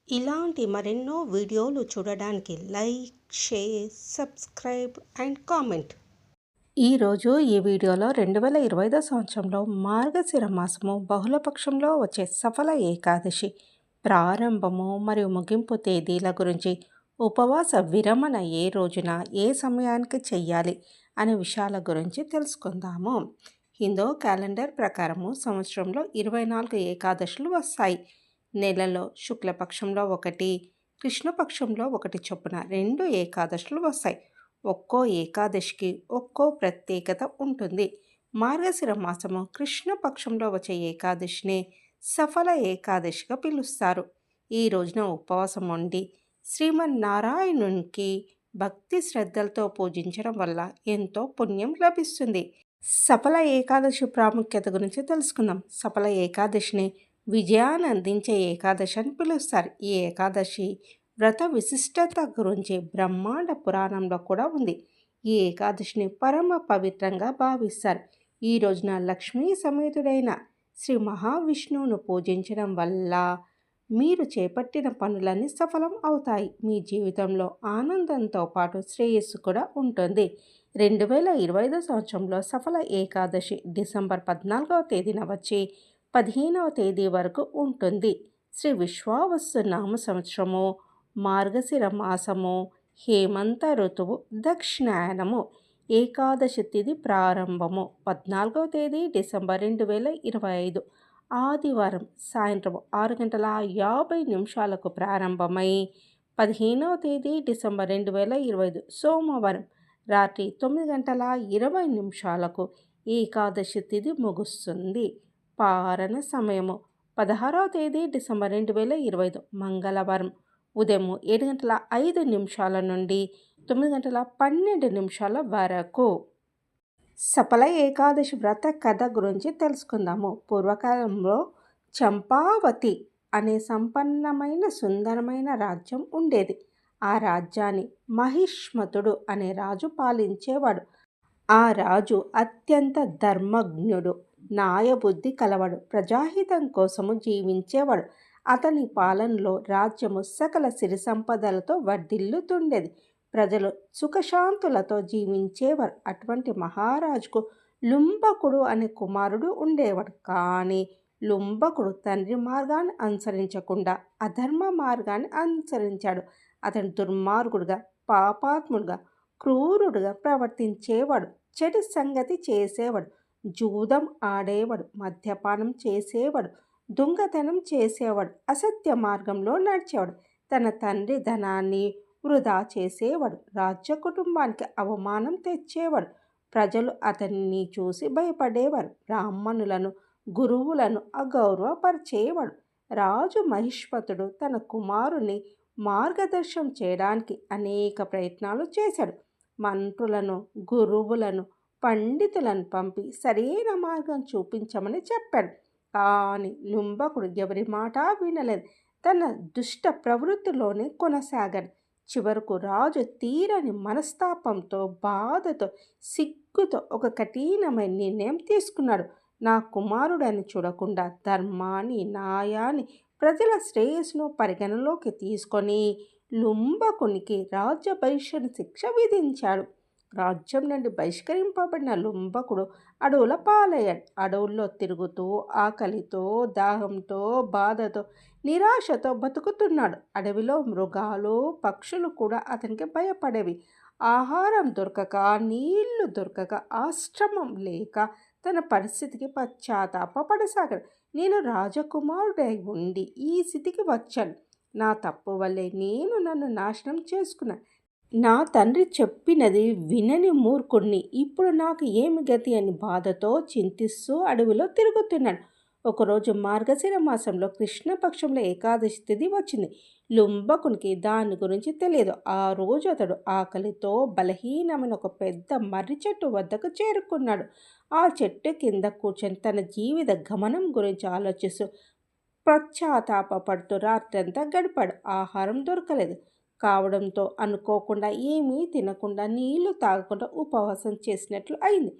ఇలాంటి మరెన్నో వీడియోలు చూడడానికి like, share, subscribe and comment. ఈరోజు ఈ వీడియోలో 2025 సంవత్సరంలో మార్గశిర మాసము బహుళపక్షంలో వచ్చే సఫల ఏకాదశి ప్రారంభము మరియు ముగింపు తేదీల గురించి, ఉపవాస విరమణ ఏ రోజున ఏ సమయానికి చెయ్యాలి అనే విషయాల గురించి తెలుసుకుందాము. హిందూ క్యాలెండర్ ప్రకారము సంవత్సరంలో 24 ఏకాదశులు వస్తాయి. నెలలో శుక్లపక్షంలో ఒకటి, కృష్ణపక్షంలో ఒకటి చొప్పున 2 ఏకాదశులు వస్తాయి. ఒక్కో ఏకాదశికి ఒక్కో ప్రత్యేకత ఉంటుంది. మార్గశిర మాసము కృష్ణపక్షంలో వచ్చే ఏకాదశిని సఫల ఏకాదశిగా పిలుస్తారు. ఈ రోజున ఉపవాసం ఉండి శ్రీమన్నారాయణునికి భక్తి శ్రద్ధలతో పూజించడం వల్ల ఎంతో పుణ్యం లభిస్తుంది. సఫల ఏకాదశి ప్రాముఖ్యత గురించి తెలుసుకుందాం. సఫల ఏకాదశిని విజయాన్ని అందించే ఏకాదశి అని పిలుస్తారు. ఈ ఏకాదశి వ్రత విశిష్టత గురించి బ్రహ్మాండ పురాణంలో కూడా ఉంది. ఈ ఏకాదశిని పరమ పవిత్రంగా భావిస్తారు. ఈ రోజున లక్ష్మీ సమేతుడైన శ్రీ మహావిష్ణువును పూజించడం వల్ల మీరు చేపట్టిన పనులన్నీ సఫలం అవుతాయి. మీ జీవితంలో ఆనందంతో పాటు శ్రేయస్సు కూడా ఉంటుంది. 2025 సంవత్సరంలో సఫల ఏకాదశి డిసెంబర్ 14వ తేదీన వచ్చి 15వ తేదీ వరకు ఉంటుంది. శ్రీ విశ్వావసు నామ సంవత్సరము, మార్గశిర మాసము, హేమంత ఋతువు, దక్షిణాయనము. ఏకాదశి తిథి ప్రారంభము 14వ తేదీ డిసెంబర్ 2025 ఆదివారం సాయంత్రం 6:50 ప్రారంభమై 15వ తేదీ డిసెంబర్ 2025 సోమవారం రాత్రి 9:20 ఏకాదశి తిథి ముగుస్తుంది. పారణ సమయము 16వ తేదీ డిసెంబర్ 2025 మంగళవారం ఉదయం 7:05 నుండి 9:12 వరకు. సఫల ఏకాదశి వ్రత కథ గురించి తెలుసుకుందాము. పూర్వకాలంలో చంపావతి అనే సంపన్నమైన సుందరమైన రాజ్యం ఉండేది. ఆ రాజ్యాన్ని మహిష్మతుడు అనే రాజు పాలించేవాడు. ఆ రాజు అత్యంత ధర్మజ్ఞుడు, న్యాయబుద్ధి కలవాడు, ప్రజాహితం కోసము జీవించేవాడు. అతని పాలనలో రాజ్యము సకల సిరి సంపదలతో వర్ధిల్లుతుండేది. ప్రజలు సుఖశాంతులతో జీవించేవారు. అటువంటి మహారాజుకు లుంబకుడు అనే కుమారుడు ఉండేవాడు. కానీ లుంబకుడు తండ్రి మార్గాన్ని అనుసరించకుండా అధర్మ మార్గాన్ని అనుసరించాడు. అతను దుర్మార్గుడుగా, పాపాత్ముడుగా, క్రూరుడుగా ప్రవర్తించేవాడు. చెడు సంగతి చేసేవాడు, జూదం ఆడేవాడు, మద్యపానం చేసేవాడు, దొంగతనం చేసేవాడు, అసత్య మార్గంలో నడిచేవాడు, తన తండ్రి ధనాన్ని వృధా చేసేవాడు, రాజ్య కుటుంబానికి అవమానం తెచ్చేవాడు. ప్రజలు అతన్ని చూసి భయపడేవారు. బ్రాహ్మణులను, గురువులను అగౌరవపరిచేవాడు. రాజు మహిష్మతుడు తన కుమారుని మార్గదర్శనం చేయడానికి అనేక ప్రయత్నాలు చేశాడు. మంత్రులను, గురువులను, పండితులను పంపి సరైన మార్గం చూపించమని చెప్పాడు. కానీ లుంబకుడు ఎవరి మాట వినలేదు. తన దుష్ట ప్రవృత్తిలోనే కొనసాగాడు. చివరకు రాజు తీరని మనస్తాపంతో, బాధతో, సిగ్గుతో ఒక కఠినమైన నిర్ణయం తీసుకున్నాడు. నా కుమారుడని చూడకుండా ధర్మాన్ని, న్యాయాన్ని, ప్రజల శ్రేయస్సును పరిగణలోకి తీసుకొని లుంబకునికి రాజ్య బహిష్కరణ శిక్ష విధించాడు. రాజ్యం నుండి బహిష్కరింపబడిన లుంబకుడు అడవుల పాలయ్యాడు. అడవుల్లో తిరుగుతూ ఆకలితో, దాహంతో, బాధతో, నిరాశతో బతుకుతున్నాడు. అడవిలో మృగాలు, పక్షులు కూడా అతనికి భయపడేవి. ఆహారం దొరకక, నీళ్లు దొరకక, ఆశ్రమం లేక తన పరిస్థితికి పశ్చాత్తాపపడసాగాడు. నేను రాజకుమారుడై ఉండి ఈ స్థితికి వచ్చాను. నా తప్పు వల్లే నేను నన్ను నాశనం చేసుకున్నాను. నా తండ్రి చెప్పినది వినని మూర్ఖుడిని. ఇప్పుడు నాకు ఏమి గతి అని బాధతో చింతిస్తూ అడవిలో తిరుగుతున్నాడు. ఒకరోజు మార్గశిర మాసంలో కృష్ణపక్షంలో ఏకాదశి తిథి వచ్చింది. లుంబకునికి దాని గురించి తెలియదు. ఆ రోజు అతడు ఆకలితో బలహీనమైన ఒక పెద్ద మర్రి చెట్టు వద్దకు చేరుకున్నాడు. ఆ చెట్టు కింద కూర్చొని తన జీవిత గమనం గురించి ఆలోచిస్తూ పశ్చాత్తాపడుతూ రాత్రంతా గడిపాడు. ఆహారం దొరకలేదు కావడంతో అనుకోకుండా ఏమీ తినకుండా, నీళ్లు తాగకుండా ఉపవాసం చేసినట్లు అయింది.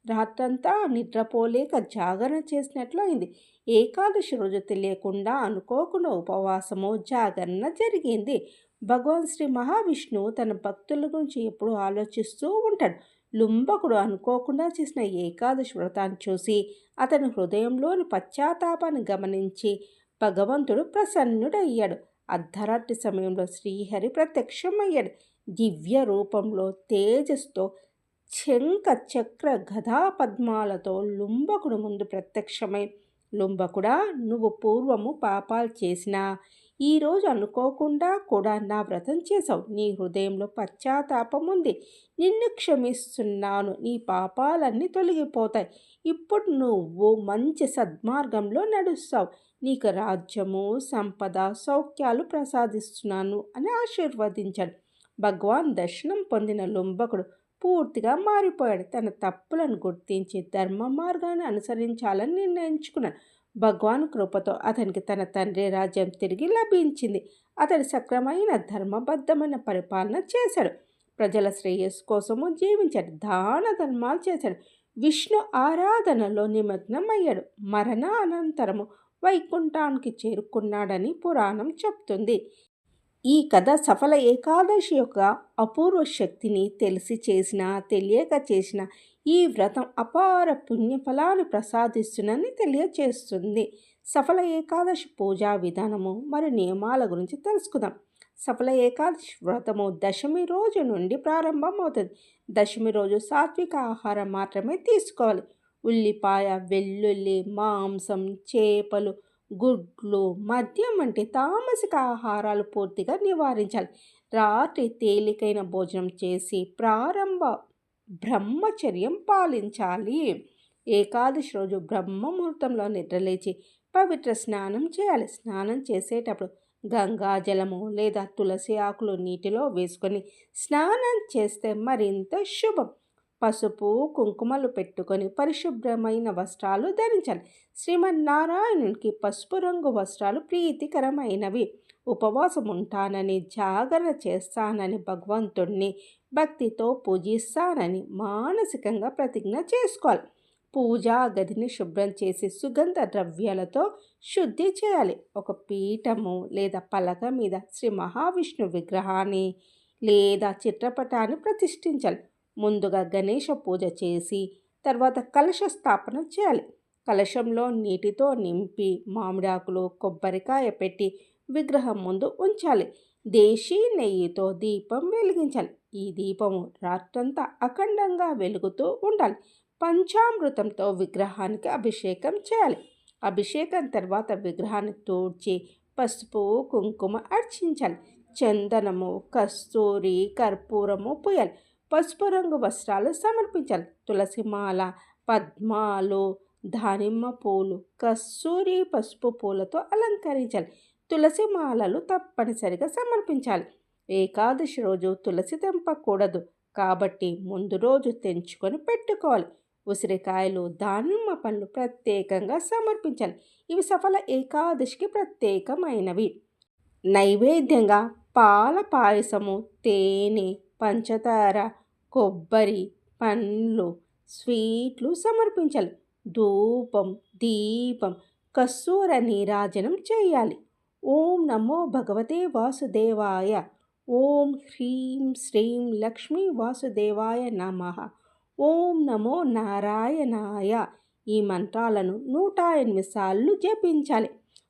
రాత్రంతా నిద్రపోలేక జాగరణ చేసినట్లు అయింది. ఏకాదశి రోజు తెలియకుండా అనుకోకుండా ఉపవాసము జాగరణ జరిగింది. భగవాన్ శ్రీ మహావిష్ణువు తన భక్తుల గురించి ఎప్పుడూ ఆలోచిస్తూ ఉంటాడు. లుంబకుడు అనుకోకుండా చేసిన ఏకాదశి వ్రతాన్ని చూసి అతని హృదయంలోని పశ్చాత్తాపాన్ని గమనించి భగవంతుడు ప్రసన్నుడయ్యాడు. అర్ధరాత్రి సమయంలో శ్రీహరి ప్రత్యక్షమయ్యాడు. దివ్య రూపంలో తేజస్తో శంఖ చక్ర గదా పద్మాలతో లుంబకుడు ముందు ప్రత్యక్షమై, లుంబకుడా, నువ్వు పూర్వము పాపాలు చేసినా ఈరోజు అనుకోకుండా కూడా నా వ్రతం చేశావు. నీ హృదయంలో పశ్చాత్తాపం ఉంది. నిన్ను క్షమిస్తున్నాను. నీ పాపాలన్నీ తొలగిపోతాయి. ఇప్పుడు నువ్వు మంచి సద్మార్గంలో నడుస్తావు. నీకు రాజ్యము, సంపద, సౌఖ్యాలు ప్రసాదిస్తున్నాను అని ఆశీర్వదించాడు. భగవాన్ దర్శనం పొందిన లుంబకుడు పూర్తిగా మారిపోయాడు. తన తప్పులను గుర్తించి ధర్మ మార్గాన్ని అనుసరించాలని నిర్ణయించుకున్నాడు. భగవాన్ కృపతో అతనికి తన తండ్రి రాజ్యం తిరిగి లభించింది. అతడు సక్రమైన ధర్మబద్ధమైన పరిపాలన చేశాడు. ప్రజల శ్రేయస్సు కోసము జీవించాడు. దాన ధర్మాలు చేశాడు. విష్ణు ఆరాధనలో నిమగ్నమయ్యాడు. మరణ అనంతరము వైకుంఠానికి చేరుకున్నాడని పురాణం చెప్తుంది. ఈ కథ సఫల ఏకాదశి యొక్క అపూర్వ శక్తిని తెలిసి చేసినా తెలియక చేసిన ఈ వ్రతం అపార పుణ్యఫలాన్ని ప్రసాదిస్తుందని తెలియచేస్తుంది. సఫల ఏకాదశి పూజా విధానము మరియు నియమాల గురించి తెలుసుకుందాం. సఫల ఏకాదశి వ్రతము దశమి రోజు నుండి ప్రారంభమవుతుంది. దశమి రోజు సాత్విక ఆహారం మాత్రమే తీసుకోవాలి. ఉల్లిపాయ, వెల్లుల్లి, మాంసం, చేపలు, గుడ్లు, మద్యం వంటి తామసిక ఆహారాలు పూర్తిగా నివారించాలి. రాత్రి తేలికైన భోజనం చేసి ప్రారంభ బ్రహ్మచర్యం పాలించాలి. ఏకాదశి రోజు బ్రహ్మ ముహూర్తంలో నిద్రలేచి పవిత్ర స్నానం చేయాలి. స్నానం చేసేటప్పుడు గంగాజలము లేదా తులసి ఆకులు నీటిలో వేసుకొని స్నానం చేస్తే మరింత శుభం. పసుపు, కుంకుమలు పెట్టుకొని పరిశుభ్రమైన వస్త్రాలు ధరించాలి. శ్రీమన్నారాయణునికి పసుపు రంగు వస్త్రాలు ప్రీతికరమైనవి. ఉపవాసం ఉంటానని, జాగరణ చేస్తానని, భగవంతుణ్ణి భక్తితో పూజిస్తానని మానసికంగా ప్రతిజ్ఞ చేసుకోవాలి. పూజా గదిని శుభ్రం చేసి సుగంధ ద్రవ్యాలతో శుద్ధి చేయాలి. ఒక పీఠము లేదా పలక మీద శ్రీ మహావిష్ణు విగ్రహాన్ని లేదా చిత్రపటాన్ని ప్రతిష్ఠించాలి. ముందుగా గణేష పూజ చేసి తర్వాత కలశ స్థాపన చేయాలి. కలశంలో నీటితో నింపి మామిడాకులు, కొబ్బరికాయ పెట్టి విగ్రహం ముందు ఉంచాలి. దేశీ నెయ్యితో దీపం వెలిగించాలి. ఈ దీపము రాత్రంతా అఖండంగా వెలుగుతూ ఉండాలి. పంచామృతంతో విగ్రహానికి అభిషేకం చేయాలి. అభిషేకం తర్వాత విగ్రహాన్ని తూడ్చి పసుపు, కుంకుమ అర్చించాలి. చందనము, కస్తూరి, కర్పూరము పూయాలి. పసుపు రంగు వస్త్రాలు సమర్పించాలి. తులసిమాల, పద్మాలు, దానిమ్మ పూలు, కస్తూరి పసుపు పూలతో అలంకరించాలి. తులసి మాలలు తప్పనిసరిగా సమర్పించాలి. ఏకాదశి రోజు తులసి తెంపకూడదు కాబట్టి ముందు రోజు తెంచుకొని పెట్టుకోవాలి. ఉసిరికాయలు, దానిమ్మ పండ్లు ప్రత్యేకంగా సమర్పించాలి. ఇవి సఫల ఏకాదశికి ప్రత్యేకమైనవి. నైవేద్యంగా పాల పాయసము, తేనె, పంచదార, కొబ్బరి, పండ్లు, స్వీట్లు సమర్పించాలి. ధూపం, దీపం, కర్పూర నీరాజనం చేయాలి. ఓం నమో భగవతే వాసుదేవాయ. ఓం హ్రీం శ్రీం లక్ష్మీ వాసుదేవాయ నమః. ఓం నమో నారాయణాయ. ఈ మంత్రాలను 108 సార్లు జపించాలి.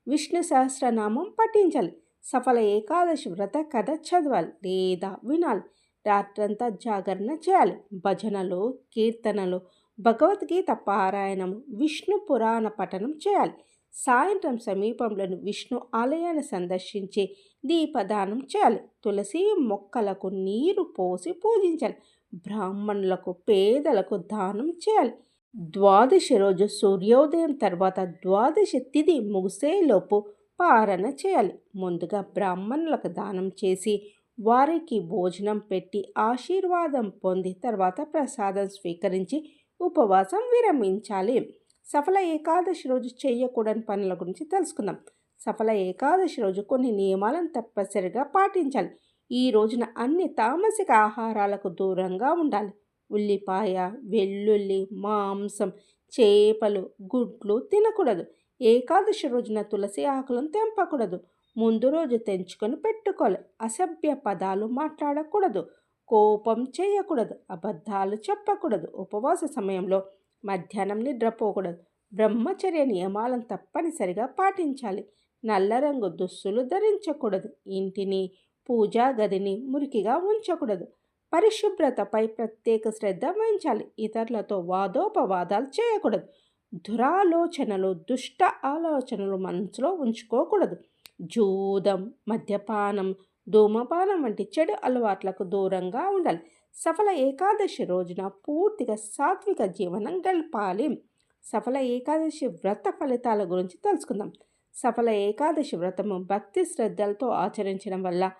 విష్ణు సహస్రనామం పఠించాలి. సఫల ఏకాదశి వ్రత కథ చదవాలి లేదా వినాలి. రాత్రంతా జాగరణ చేయాలి. భజనలు, కీర్తనలు, భగవద్గీత పారాయణము, విష్ణు పురాణ పఠనం చేయాలి. సాయంత్రం సమీపంలోని విష్ణు ఆలయాన్ని సందర్శించి దీపదానం చేయాలి. తులసి మొక్కలకు నీరు పోసి పూజించాలి. బ్రాహ్మణులకు, పేదలకు దానం చేయాలి. ద్వాదశి రోజు సూర్యోదయం తర్వాత ద్వాదశి తిథి ముగిసేలోపు పారణ చేయాలి. ముందుగా బ్రాహ్మణులకు దానం చేసి వారికి భోజనం పెట్టి ఆశీర్వాదం పొంది తర్వాత ప్రసాదం స్వీకరించి ఉపవాసం విరమించాలి. సఫల ఏకాదశి రోజు చేయకూడని పనుల గురించి తెలుసుకుందాం. సఫల ఏకాదశి రోజు కొన్ని నియమాలను తప్పనిసరిగా పాటించాలి. ఈ రోజున అన్ని తామసిక ఆహారాలకు దూరంగా ఉండాలి. ఉల్లిపాయ, వెల్లుల్లి, మాంసం, చేపలు, గుడ్లు తినకూడదు. ఏకాదశి రోజున తులసి ఆకులను తెంపకూడదు. ముందు రోజు తెంచుకొని పెట్టుకోవాలి. అసభ్య పదాలు మాట్లాడకూడదు. కోపం చేయకూడదు. అబద్ధాలు చెప్పకూడదు. ఉపవాస సమయంలో మధ్యాహ్నం నిద్రపోకూడదు. బ్రహ్మచర్య నియమాలను తప్పనిసరిగా పాటించాలి. నల్ల రంగు దుస్తులు ధరించకూడదు. ఇంటిని, పూజా గదిని మురికిగా ఉంచకూడదు. పరిశుభ్రతపై ప్రత్యేక శ్రద్ధ వహించాలి. ఇతరులతో వాదోపవాదాలు చేయకూడదు. దురాలోచనలు, దుష్ట ఆలోచనలు మనసులో ఉంచుకోకూడదు. జూదం, మద్యపానం, ధూమపానం వంటి చెడు అలవాట్లకు దూరంగా ఉండాలి. సఫల ఏకాదశి రోజున పూర్తిగా సాత్విక జీవనం గడపాలి. సఫల ఏకాదశి వ్రత ఫలితాల గురించి తెలుసుకుందాం. సఫల ఏకాదశి వ్రతము భక్తి శ్రద్ధలతో ఆచరించడం వల్ల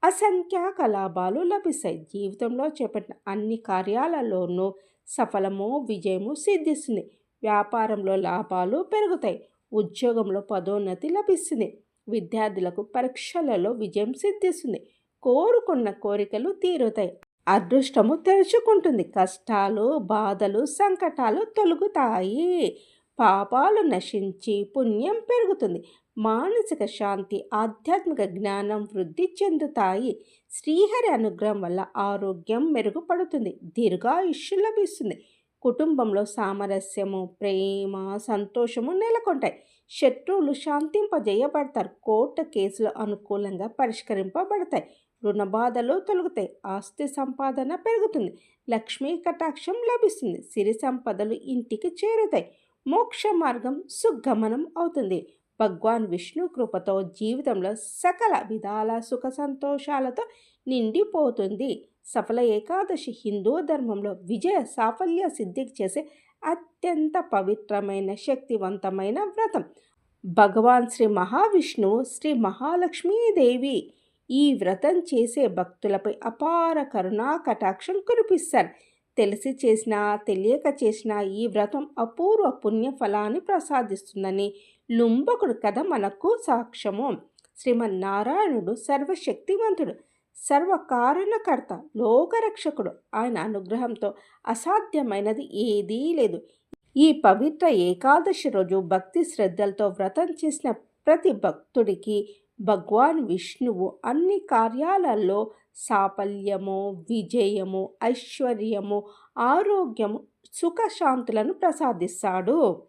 అసంఖ్యాక లాభాలు లభిస్తాయి. జీవితంలో చేపట్టిన అన్ని కార్యాలలోనూ సఫలము, విజయము సిద్ధిస్తుంది. వ్యాపారంలో లాభాలు పెరుగుతాయి. ఉద్యోగంలో పదోన్నతి లభిస్తుంది. విద్యార్థులకు పరీక్షలలో విజయం సిద్ధిస్తుంది. కోరుకున్న కోరికలు తీరుతాయి. అదృష్టము తెరుచుకుంటుంది. కష్టాలు, బాధలు, సంకటాలు తొలగుతాయి. పాపాలు నశించి పుణ్యం పెరుగుతుంది. మానసిక శాంతి, ఆధ్యాత్మిక జ్ఞానం వృద్ధి చెందుతాయి. శ్రీహరి అనుగ్రహం వల్ల ఆరోగ్యం మెరుగుపడుతుంది. దీర్ఘాయుష్యు లభిస్తుంది. కుటుంబంలో సామరస్యము, ప్రేమ, సంతోషము నెలకొంటాయి. శత్రువులు శాంతింపజేయబడతారు. కోర్టు కేసులు అనుకూలంగా పరిష్కరింపబడతాయి. రుణ బాధలు తొలగుతాయి. ఆస్తి సంపాదన పెరుగుతుంది. లక్ష్మీ కటాక్షం లభిస్తుంది. సిరి సంపదలు ఇంటికి చేరుతాయి. మోక్ష మార్గం సుగమనం అవుతుంది. భగవాన్ విష్ణు కృపతో జీవితంలో సకల విధాల సుఖ సంతోషాలతో నిండిపోతుంది. సఫల ఏకాదశి హిందూ ధర్మంలో విజయ సాఫల్య సిద్ధికి చేసే అత్యంత పవిత్రమైన శక్తివంతమైన వ్రతం. భగవాన్ శ్రీ మహావిష్ణువు, శ్రీ మహాలక్ష్మీదేవి ఈ వ్రతం చేసే భక్తులపై అపార కరుణా కటాక్షం కురిపిస్తారు. తెలిసి చేసినా తెలియక చేసినా ఈ వ్రతం అపూర్వ పుణ్య ఫలాన్ని ప్రసాదిస్తుందని లుంబకుడు కథ మనకు సాక్ష్యము. శ్రీమన్నారాయణుడు సర్వశక్తివంతుడు, సర్వకారణకర్త, లోకరక్షకుడు. ఆయన అనుగ్రహంతో అసాధ్యమైనది ఏదీ లేదు. ఈ పవిత్ర ఏకాదశి రోజు భక్తి శ్రద్ధలతో వ్రతం చేసిన ప్రతి భక్తుడికి భగవాన్ విష్ణువు అన్ని కార్యాలలో సాఫల్యము, విజయము, ఐశ్వర్యము, ఆరోగ్యము, సుఖశాంతులను ప్రసాదిస్తాడు.